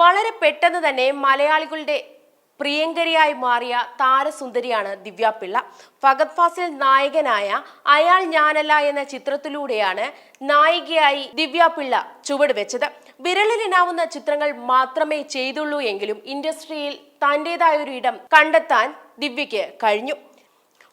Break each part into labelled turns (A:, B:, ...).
A: വളരെ പെട്ടെന്ന് തന്നെ മലയാളികളുടെ പ്രിയങ്കരിയായി മാറിയ താരസുന്ദരിയാണ് ദിവ്യ പിള്ള. ഫഹദ് ഫാസിൽ നായകനായ അയാൾ ഞാനല്ല എന്ന ചിത്രത്തിലൂടെയാണ് നായികയായി ദിവ്യ പിള്ള ചുവട് വെച്ചത്. വിരലിലെണ്ണാവുന്ന ചിത്രങ്ങൾ മാത്രമേ ചെയ്തുള്ളൂ എങ്കിലും ഇൻഡസ്ട്രിയിൽ തന്റേതായൊരു ഇടം കണ്ടെത്താൻ ദിവ്യയ്ക്ക് കഴിഞ്ഞു.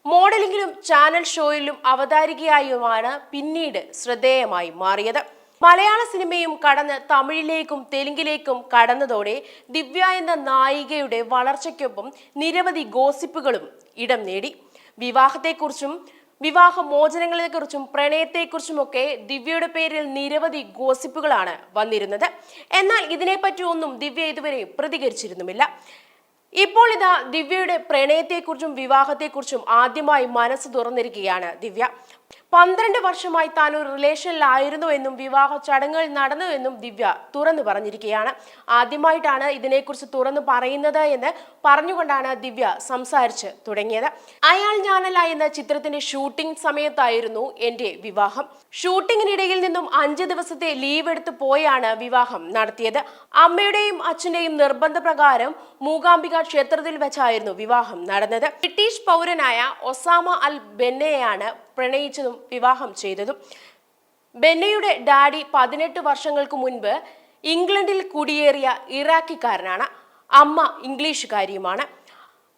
A: മോഡലിംഗിലും ചാനൽ ഷോയിലും അവതാരികയായുമാണ് പിന്നീട് ശ്രദ്ധേയമായി മാറിയത്. മലയാള സിനിമയും കടന്ന് തമിഴിലേക്കും തെലുങ്കിലേക്കും കടന്നതോടെ ദിവ്യ എന്ന നായികയുടെ വളർച്ചയ്ക്കൊപ്പം നിരവധി ഗോസിപ്പുകളും ഇടം നേടി. വിവാഹത്തെക്കുറിച്ചും വിവാഹമോചനങ്ങളെക്കുറിച്ചും പ്രണയത്തെക്കുറിച്ചുമൊക്കെ ദിവ്യയുടെ പേരിൽ നിരവധി ഗോസിപ്പുകളാണ് വന്നിരുന്നത്. എന്നാൽ ഇതിനെപ്പറ്റി ഒന്നും ദിവ്യ ഇതുവരെ പ്രതികരിച്ചിരുന്നുമില്ല. ഇപ്പോൾ ഇതാ ദിവ്യയുടെ പ്രണയത്തെക്കുറിച്ചും വിവാഹത്തെക്കുറിച്ചും ആദ്യമായി മനസ്സ് തുറന്നിരിക്കുകയാണ് ദിവ്യ. 12 വർഷമായി താൻ ഒരു റിലേഷനിലായിരുന്നു എന്നും വിവാഹ ചടങ്ങുകൾ നടന്നുവെന്നും ദിവ്യ തുറന്നു പറഞ്ഞിരിക്കുകയാണ്. ആദ്യമായിട്ടാണ് ഇതിനെക്കുറിച്ച് തുറന്നു പറയുന്നത് എന്ന് പറഞ്ഞുകൊണ്ടാണ് ദിവ്യ സംസാരിച്ച് തുടങ്ങിയത്. അയാൾ ഞാനല്ല എന്ന ചിത്രത്തിന്റെ ഷൂട്ടിംഗ് സമയത്തായിരുന്നു എന്റെ വിവാഹം. ഷൂട്ടിങ്ങിനിടയിൽ നിന്നും 5 ദിവസത്തെ ലീവ് എടുത്ത് പോയാണ് വിവാഹം നടത്തിയത്. അമ്മയുടെയും അച്ഛന്റെയും നിർബന്ധപ്രകാരം മൂകാംബിക ക്ഷേത്രത്തിൽ വെച്ചായിരുന്നു വിവാഹം നടന്നത്. ബ്രിട്ടീഷ് പൗരനായ ഒസാമ അൽ ബെന്നയെയാണ് പ്രണയിച്ചതും വിവാഹം ചെയ്തതും. ബെന്നയുടെ ഡാഡി 18 വർഷങ്ങൾക്ക് മുൻപ് ഇംഗ്ലണ്ടിൽ കുടിയേറിയ ഇറാഖിക്കാരനാണ്. അമ്മ ഇംഗ്ലീഷുകാരിയുമാണ്.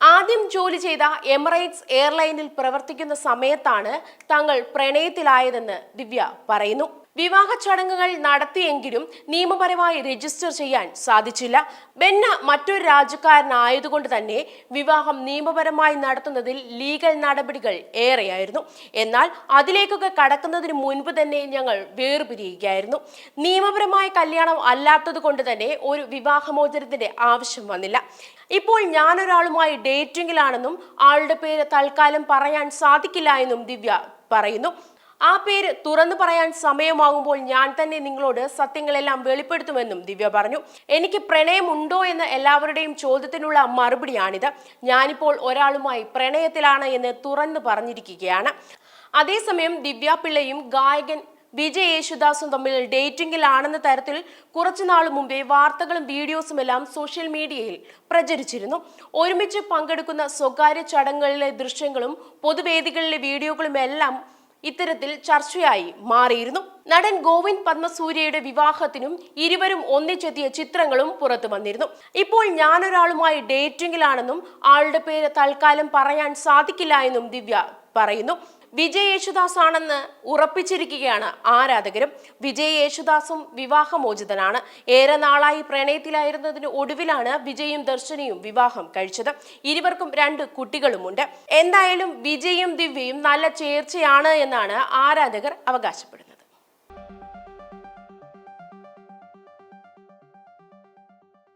A: ആദ്യം ജോലി ചെയ്ത എമിറേറ്റ്സ് എയർലൈനിൽ പ്രവർത്തിക്കുന്ന സമയത്താണ് തങ്ങൾ പ്രണയത്തിലായതെന്ന് ദിവ്യ പറയുന്നു. വിവാഹ ചടങ്ങുകൾ നടത്തിയെങ്കിലും നിയമപരമായി രജിസ്റ്റർ ചെയ്യാൻ സാധിച്ചില്ല. ബെന്ന മറ്റൊരു രാജ്യക്കാരനായതുകൊണ്ട് തന്നെ വിവാഹം നിയമപരമായി നടത്തുന്നതിൽ ലീഗൽ നടപടികൾ ഏറെയായിരുന്നു. എന്നാൽ അതിലേക്കൊക്കെ കടക്കുന്നതിന് മുൻപ് തന്നെ ഞങ്ങൾ വേർപിരിയുകയായിരുന്നു. നിയമപരമായ കല്യാണം അല്ലാത്തത് കൊണ്ട് തന്നെ ഒരു വിവാഹമോചനത്തിന്റെ ആവശ്യം വന്നില്ല. ഇപ്പോൾ ഞാനൊരാളുമായി ഡേറ്റിംഗിലാണെന്നും ആളുടെ പേര് തൽക്കാലം പറയാൻ സാധിക്കില്ല എന്നും ദിവ്യ പറയുന്നു. ആ പേര് തുറന്നു പറയാൻ സമയമാകുമ്പോൾ ഞാൻ തന്നെ നിങ്ങളോട് സത്യങ്ങളെല്ലാം വെളിപ്പെടുത്തുമെന്നും ദിവ്യ പറഞ്ഞു. എനിക്ക് പ്രണയമുണ്ടോ എന്ന എല്ലാവരുടെയും ചോദ്യത്തിനുള്ള മറുപടിയാണിത്. ഞാനിപ്പോൾ ഒരാളുമായി പ്രണയത്തിലാണ് എന്ന് തുറന്നു പറഞ്ഞിരിക്കുകയാണ്. അതേസമയം ദിവ്യ പിള്ളയും ഗായകൻ വിജയ് യേശുദാസും തമ്മിൽ ഡേറ്റിംഗിലാണെന്ന തരത്തിൽ കുറച്ചുനാൾ മുമ്പേ വാർത്തകളും വീഡിയോസുമെല്ലാം സോഷ്യൽ മീഡിയയിൽ പ്രചരിച്ചിരുന്നു. ഒരുമിച്ച് പങ്കെടുക്കുന്ന സ്വകാര്യ ചടങ്ങുകളിലെ ദൃശ്യങ്ങളും പൊതുവേദികളിലെ വീഡിയോകളും എല്ലാം ഇത്തരത്തിൽ ചർച്ചയായി മാറിയിരുന്നു. നടൻ ഗോവിന്ദ് പത്മസൂര്യയുടെ വിവാഹത്തിനും ഇരുവരും ഒന്നിച്ചെത്തിയ ചിത്രങ്ങളും പുറത്തു വന്നിരുന്നു. ഇപ്പോൾ ഞാനൊരാളുമായി ഡേറ്റിംഗിലാണെന്നും ആളുടെ പേര് തൽക്കാലം പറയാൻ സാധിക്കില്ല എന്നും ദിവ്യ പറയുന്നു. വിജയ് യേശുദാസ് ആണെന്ന് ഉറപ്പിച്ചിരിക്കുകയാണ് ആരാധകരും. വിജയ് യേശുദാസും വിവാഹമോചിതനാണ്. ഏറെ നാളായി പ്രണയത്തിലായിരുന്നതിന് ഒടുവിലാണ് വിജയും ദർശനയും വിവാഹം കഴിച്ചത്. ഇരുവർക്കും 2 കുട്ടികളുമുണ്ട്. എന്തായാലും വിജയും ദിവ്യയും നല്ല ചേർച്ചയാണ് എന്നാണ് ആരാധകർ അവകാശപ്പെടുന്നത്.